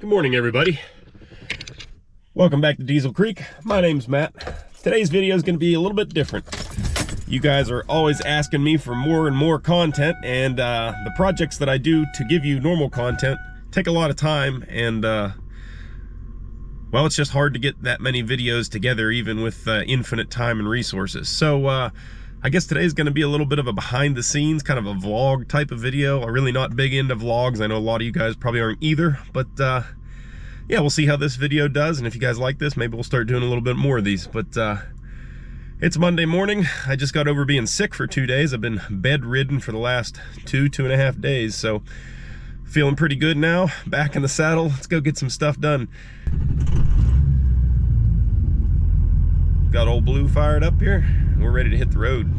Good morning, everybody. Welcome back to Diesel Creek. My name's Matt. Today's video is going to be a little bit different. You guys are always asking me for more and more content, and the projects that I do to give you normal content take a lot of time, and well, it's just hard to get that many videos together even with infinite time and resources. So I guess today's going to be a little bit of a behind the scenes, kind of a vlog type of video. I'm really not big into vlogs. I know a lot of you guys probably aren't either, but yeah, we'll see how this video does, and if you guys like this, maybe we'll start doing a little bit more of these. But it's Monday morning. I just got over being sick for 2 days. I've been bedridden for the last two and a half days, so feeling pretty good now. Back in the saddle. Let's go get some stuff done. Got old Blue fired up here, and we're ready to hit the road.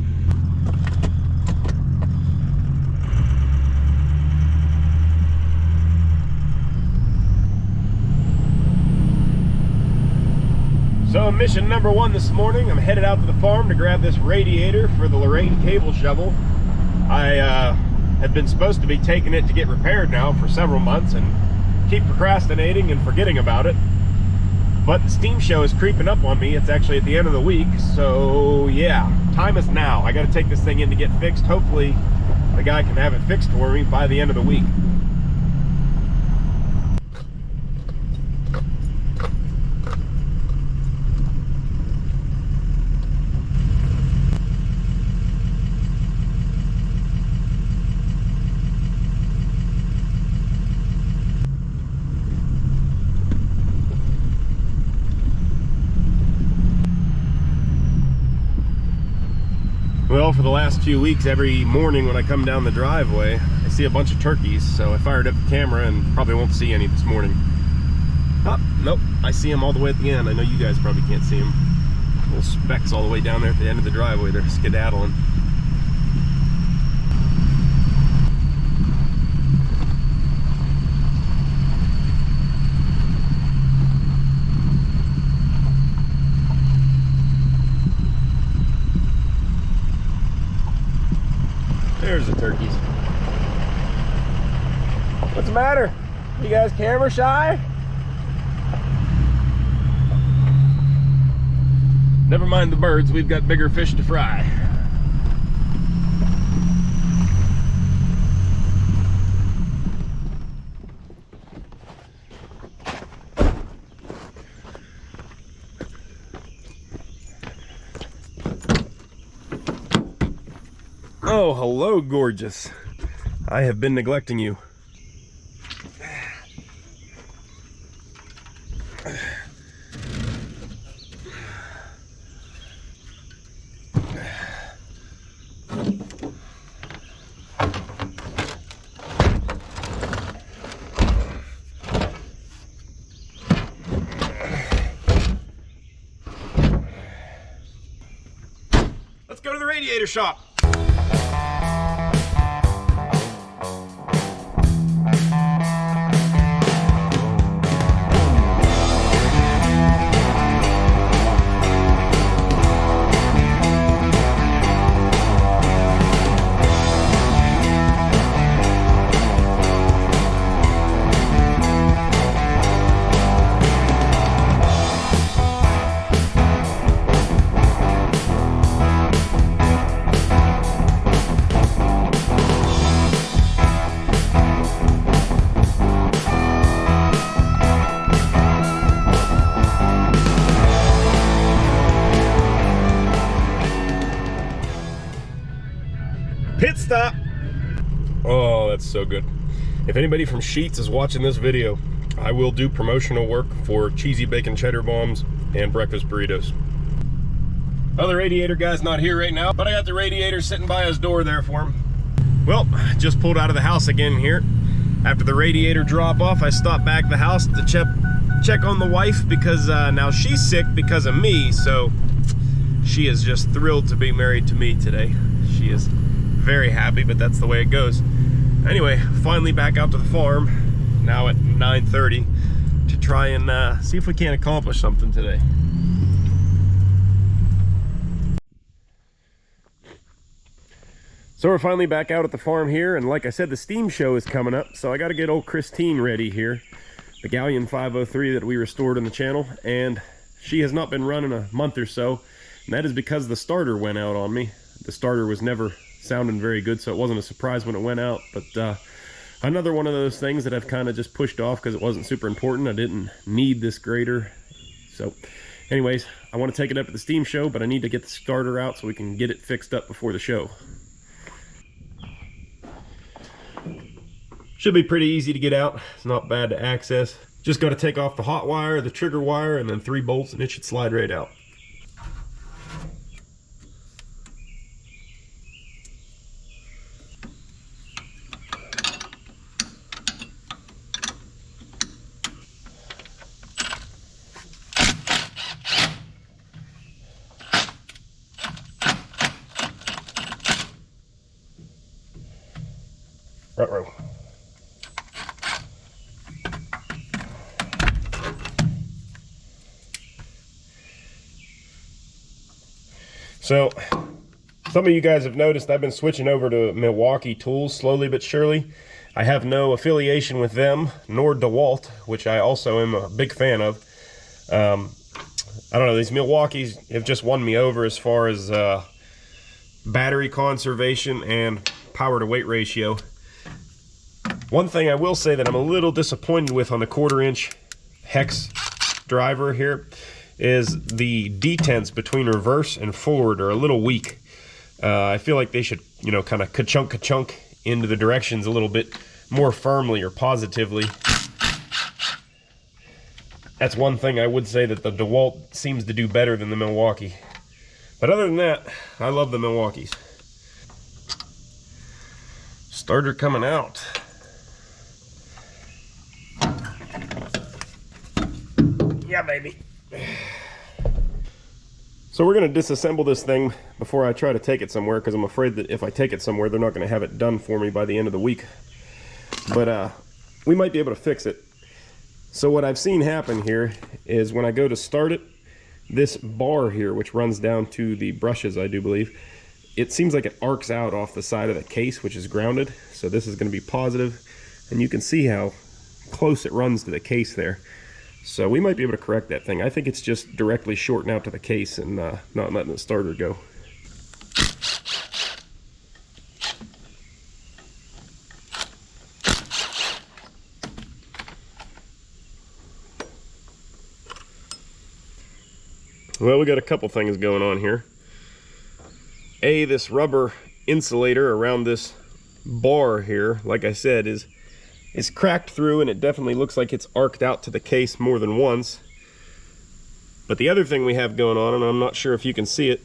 So mission number one this morning, I'm headed out to the farm to grab this radiator for the Lorraine cable shovel. I have been supposed to be taking it to get repaired now for several months and keep procrastinating and forgetting about it. But the steam show is creeping up on me. It's actually at the end of the week, so yeah, time is now. I gotta take this thing in to get fixed. Hopefully the guy can have it fixed for me by the end of the week. Well, for the last few weeks, every morning when I come down the driveway, I see a bunch of turkeys, so I fired up the camera and probably won't see any this morning. Oh, nope, I see them all the way at the end. I know you guys probably can't see them. Little specks all the way down there at the end of the driveway. They're skedaddling. There's the turkeys. What's the matter? You guys camera shy? Never mind the birds, we've got bigger fish to fry. Oh, hello, gorgeous. I have been neglecting you. Let's go to the radiator shop. Pit stop. Oh, that's so good. If anybody from Sheetz is watching this video, I will do promotional work for cheesy bacon cheddar bombs and breakfast burritos. Other radiator guy's not here right now, but I got the radiator sitting by his door there for him. Well, just pulled out of the house again here. After the radiator drop off, I stopped back at the house to check on the wife because now she's sick because of me, so she is just thrilled to be married to me today. She is very happy, but that's the way it goes. Anyway, finally back out to the farm now at 9:30 to try and see if we can accomplish something today. So we're finally back out at the farm here, and like I said, the steam show is coming up, so I got to get old Christine ready here. the Galion 503 that we restored on the channel, and she has not been running a month or so, and that is because the starter went out on me. The starter was never sounding very good, so it wasn't a surprise when it went out, but another one of those things that I've kind of just pushed off because it wasn't super important. I didn't need this grader. So anyways, I want to take it up at the steam show, but I need to get the starter out so we can get it fixed up before the show. Should be pretty easy to get out. It's not bad to access. Just got to take off the hot wire, the trigger wire, and then 3 bolts, and it should slide right out. Ruh-roh. So, some of you guys have noticed I've been switching over to Milwaukee tools slowly but surely. I have no affiliation with them, nor DeWalt, which I also am a big fan of. I don't know, these Milwaukees have just won me over as far as battery conservation and power to weight ratio. One thing I will say that I'm a little disappointed with on the 1/4 inch hex driver here is the detents between reverse and forward are a little weak. I feel like they should, you know, kind of ka-chunk into the directions a little bit more firmly or positively. That's one thing I would say that the DeWalt seems to do better than the Milwaukee. But other than that, I love the Milwaukees. Starter coming out. Yeah, baby. So we're going to disassemble this thing before I try to take it somewhere, because I'm afraid that if I take it somewhere, they're not going to have it done for me by the end of the week. But we might be able to fix it. So what I've seen happen here is when I go to start it, this bar here, which runs down to the brushes, I do believe, it seems like it arcs out off the side of the case, which is grounded. So this is going to be positive, and you can see how close it runs to the case there. So we might be able to correct that thing. I think it's just directly shorting out to the case and not letting the starter go. Well, we got a couple things going on here. This rubber insulator around this bar here, like I said, is cracked through, and it definitely looks like it's arced out to the case more than once. But the other thing we have going on, and I'm not sure if you can see it,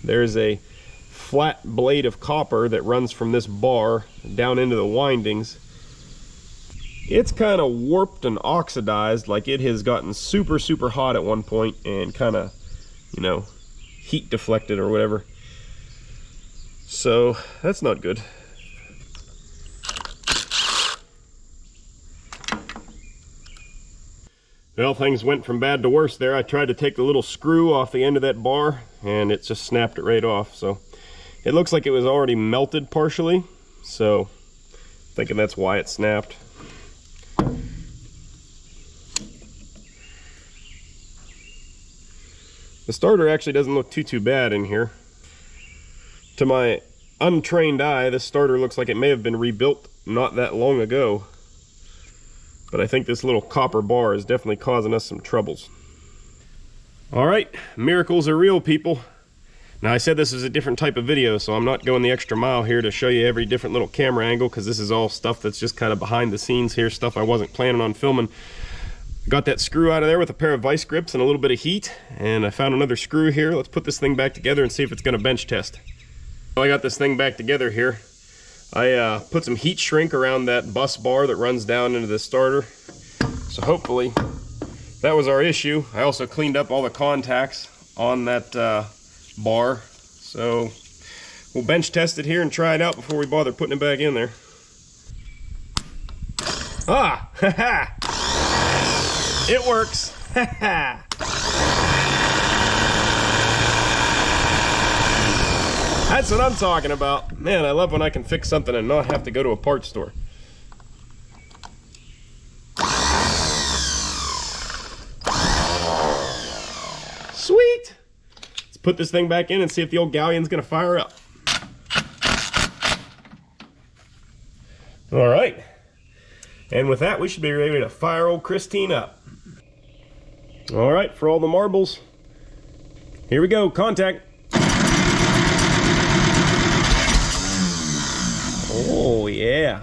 there's a flat blade of copper that runs from this bar down into the windings. It's kind of warped and oxidized, like it has gotten super hot at one point and kind of, you know, heat deflected or whatever. So that's not good. Well, things went from bad to worse there. I tried to take the little screw off the end of that bar, and it just snapped it right off. So it looks like it was already melted partially, so thinking that's why it snapped. The starter actually doesn't look too bad in here. To my untrained eye, this starter looks like it may have been rebuilt not that long ago. But I think this little copper bar is definitely causing us some troubles. All right, miracles are real, people. Now, I said this is a different type of video, so I'm not going the extra mile here to show you every different little camera angle, because this is all stuff that's just kind of behind the scenes here, stuff I wasn't planning on filming. Got that screw out of there with a pair of vice grips and a little bit of heat, and I found another screw here. Let's put this thing back together and see if it's going to bench test. I got this thing back together here. I put some heat shrink around that bus bar that runs down into the starter. So hopefully that was our issue. I also cleaned up all the contacts on that bar. So we'll bench test it here and try it out before we bother putting it back in there. Ah! Ha-ha! It works! Ha-ha! That's what I'm talking about. Man, I love when I can fix something and not have to go to a parts store. put this thing back in and see if the old Gallion's gonna fire up. All right, and with that, we should be ready to fire old Christine up. All right, for all the marbles, here we go, contact. Oh yeah.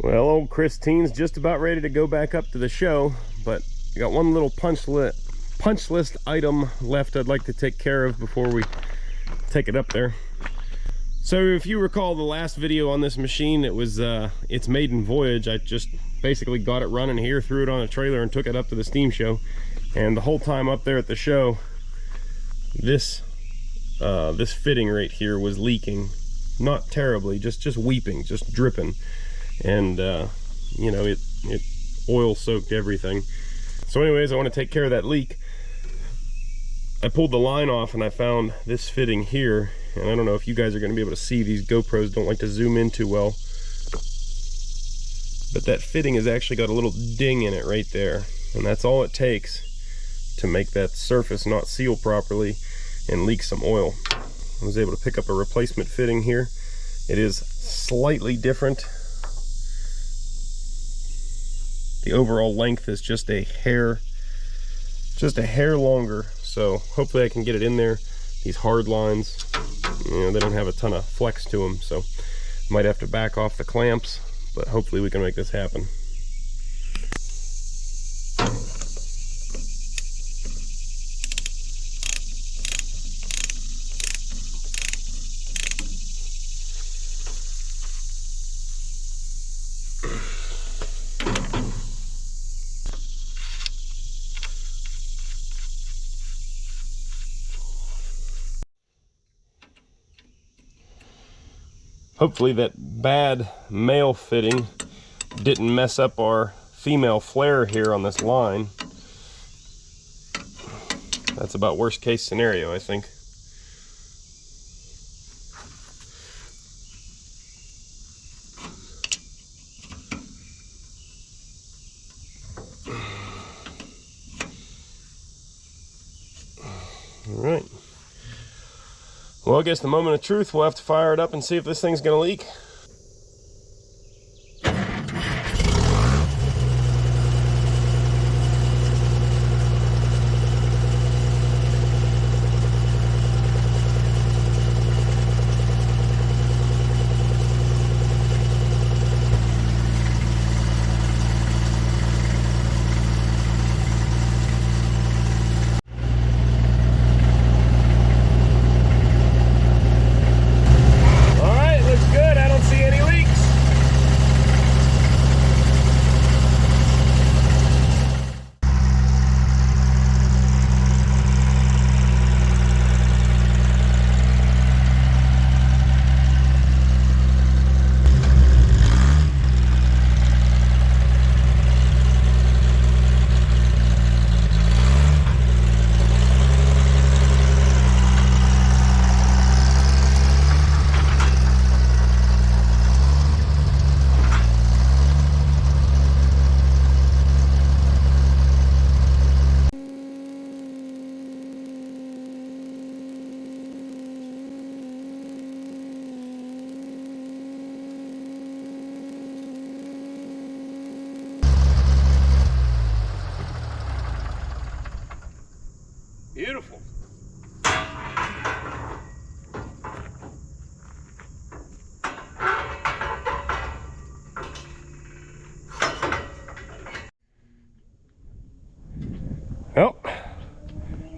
Well, old Christine's just about ready to go back up to the show, but I got one little punch list item left I'd like to take care of before we take it up there. So if you recall the last video on this machine, it was its maiden voyage. I just basically got it running here, threw it on a trailer, and took it up to the steam show. And the whole time up there at the show, this fitting right here was leaking. Not terribly, just weeping, just dripping. And you know, it oil soaked everything. So anyways, I want to take care of that leak. I pulled the line off and I found this fitting here, and I don't know if you guys are going to be able to see. These GoPros don't like to zoom in too well, but that fitting has actually got a little ding in it right there, and that's all it takes to make that surface not seal properly and leak some oil. I was able to pick up a replacement fitting here. It is slightly different. The overall length is just a hair longer, so hopefully I can get it in there. These hard lines, you know, they don't have a ton of flex to them, so I might have to back off the clamps, but hopefully we can make this happen. Hopefully that bad male fitting didn't mess up our female flare here on this line. That's about worst case scenario, I think. All right. Well, I guess the moment of truth, we'll have to fire it up and see if this thing's gonna leak.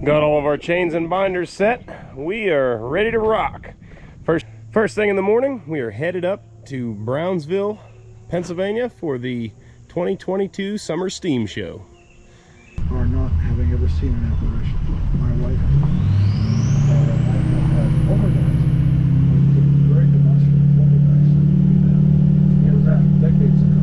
Got all of our chains and binders set. We are ready to rock. First thing in the morning, we are headed up to Brownsville, Pennsylvania for the 2022 Summer Steam Show. Or not having ever seen an apparition. My wife had overdose. Very demonstrative overdose. It was that decades ago.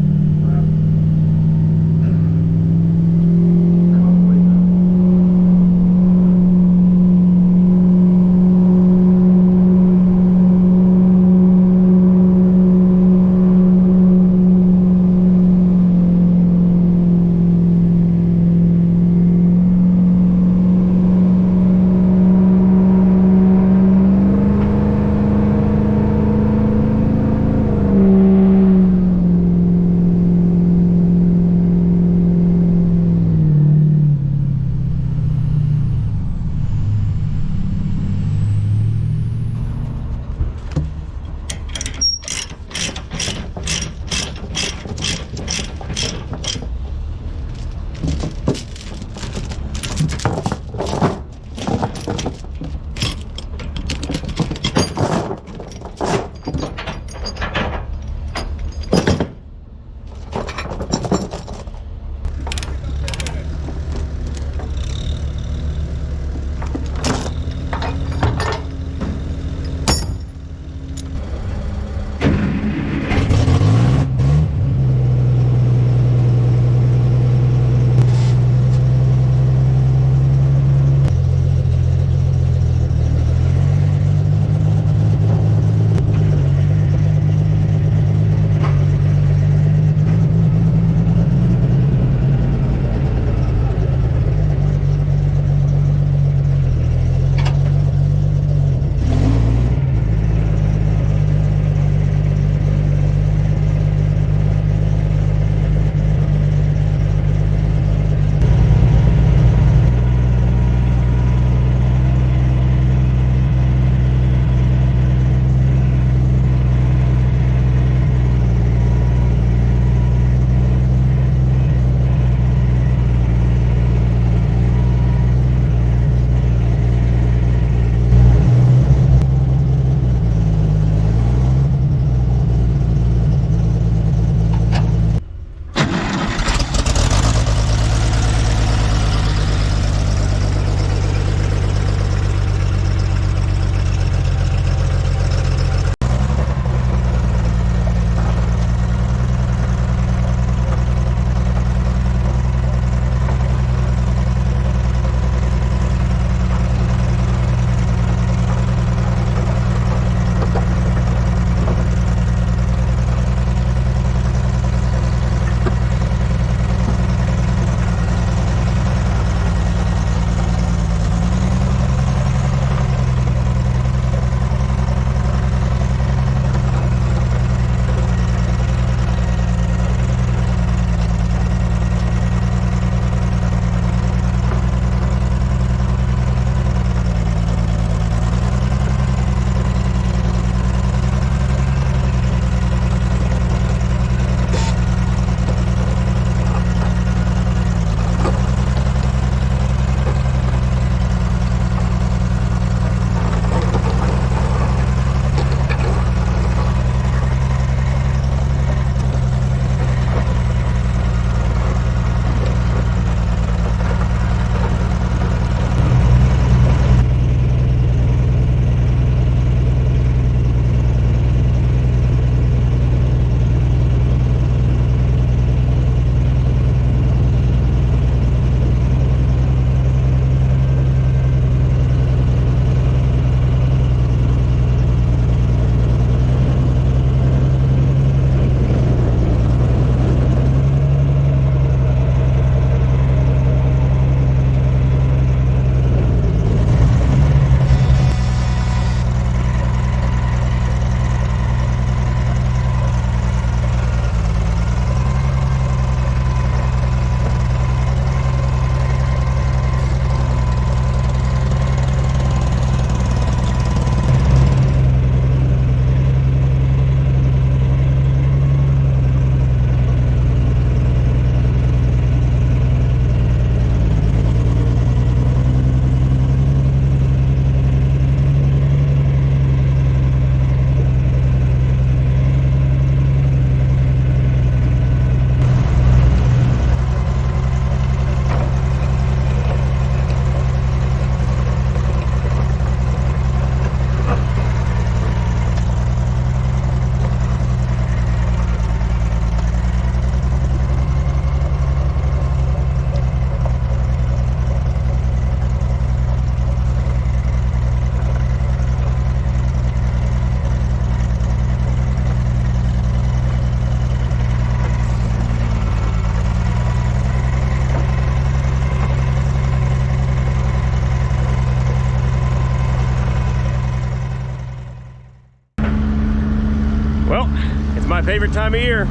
Well, it's my favorite time of year.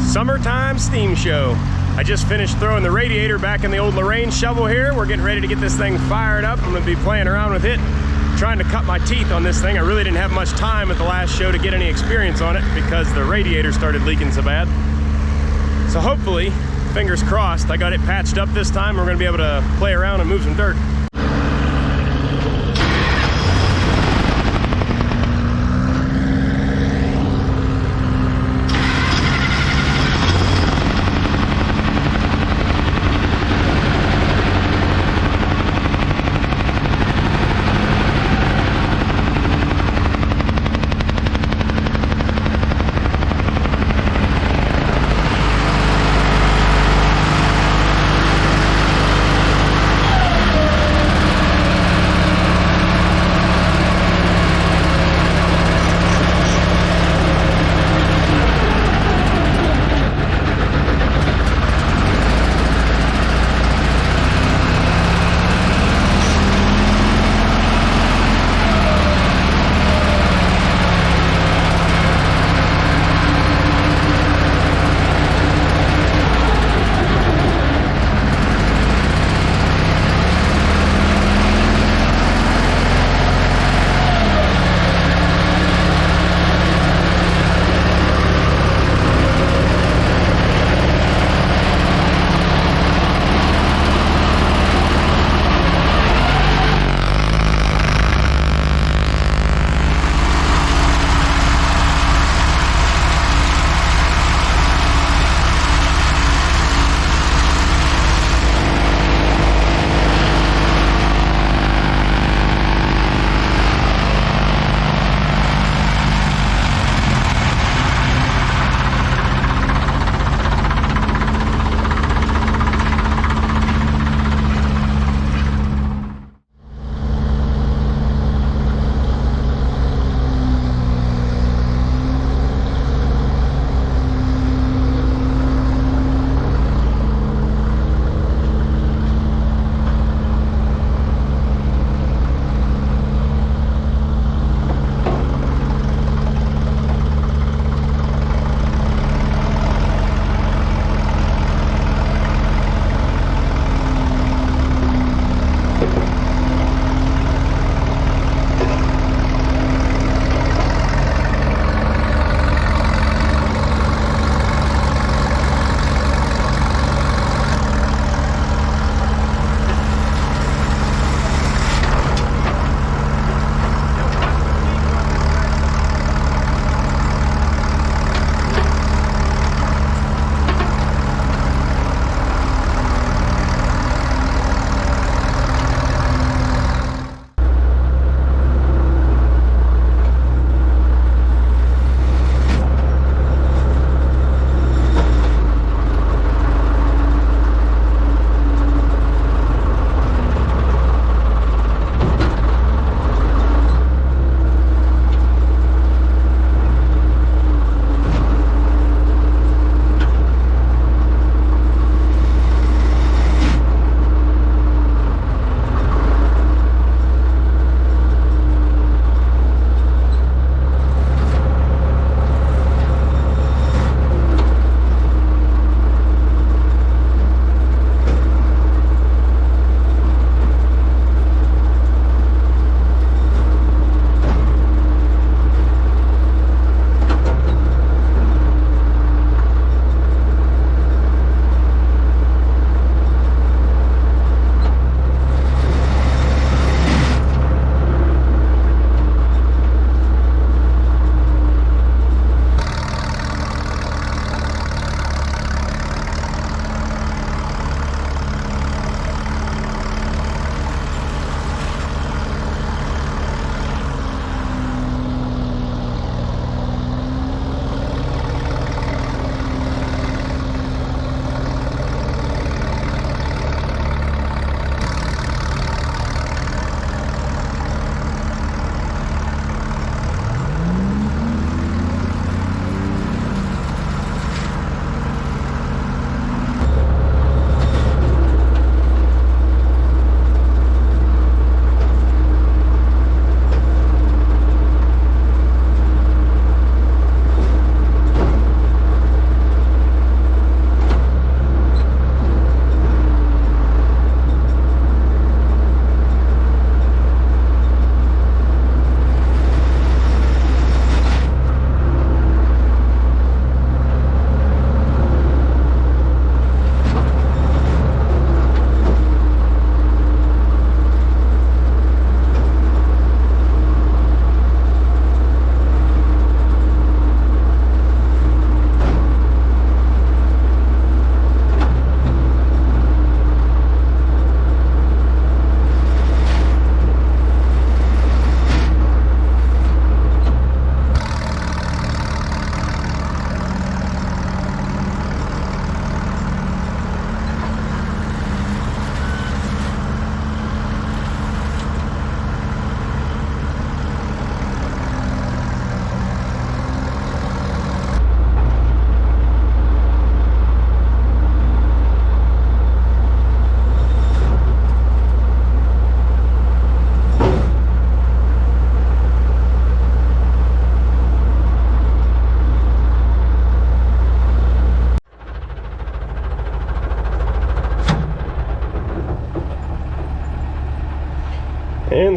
Summertime steam show. I just finished throwing the radiator back in the old Lorraine shovel here. We're getting ready to get this thing fired up. I'm gonna be playing around with it, trying to cut my teeth on this thing. I really didn't have much time at the last show to get any experience on it because the radiator started leaking so bad. So hopefully, fingers crossed, I got it patched up this time. We're gonna be able to play around and move some dirt.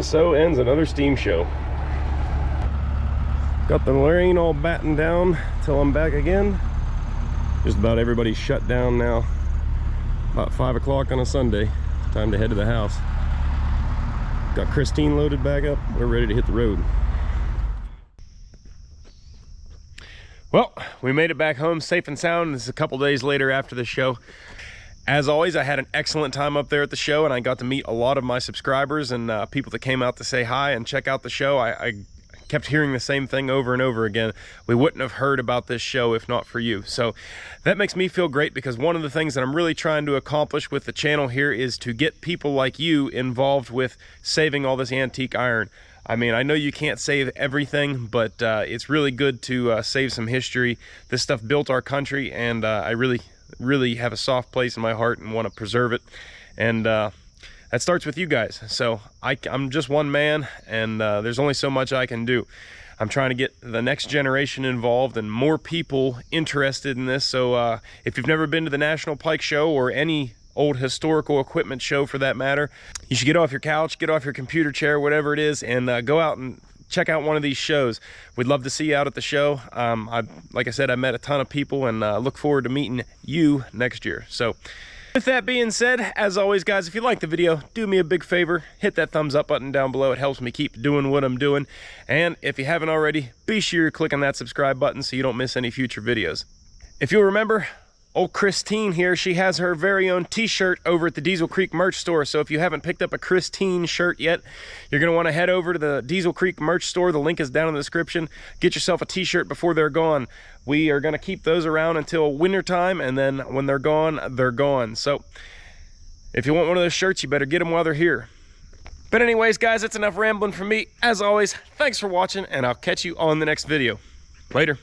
And so ends another steam show. Got the rain all battened down till I'm back again. Just about everybody's shut down now. About 5 o'clock on a Sunday. Time to head to the house. Got Christine loaded back up. We're ready to hit the road. Well, we made it back home safe and sound. This is a couple days later after the show. As always, I had an excellent time up there at the show, and I got to meet a lot of my subscribers and people that came out to say hi and check out the show. I kept hearing the same thing over and over again. We wouldn't have heard about this show if not for you. So that makes me feel great, because one of the things that I'm really trying to accomplish with the channel here is to get people like you involved with saving all this antique iron. I mean, I know you can't save everything, but it's really good to save some history. This stuff built our country, and I really have a soft place in my heart and want to preserve it. And that starts with you guys. So I'm just one man, and there's only so much I can do. I'm trying to get the next generation involved and more people interested in this. So if you've never been to the National Pike Show, or any old historical equipment show for that matter, you should get off your couch, get off your computer chair, whatever it is, and go out and check out one of these shows. We'd love to see you out at the show. Like I said, I met a ton of people, and look forward to meeting you next year. So with that being said, as always, guys, if you like the video, do me a big favor, hit that thumbs up button down below. It helps me keep doing what I'm doing. And if you haven't already, be sure you click on that subscribe button so you don't miss any future videos. If you'll remember, old Christine here, she has her very own t-shirt over at the Diesel Creek merch store. So if you haven't picked up a Christine shirt yet, you're going to want to head over to the Diesel Creek merch store. The link is down in the description. Get yourself a t-shirt before they're gone. We are going to keep those around until winter time, and then when they're gone, they're gone. So if you want one of those shirts, you better get them while they're here. But anyways, guys, that's enough rambling from me. As always, thanks for watching, and I'll catch you on the next video. Later.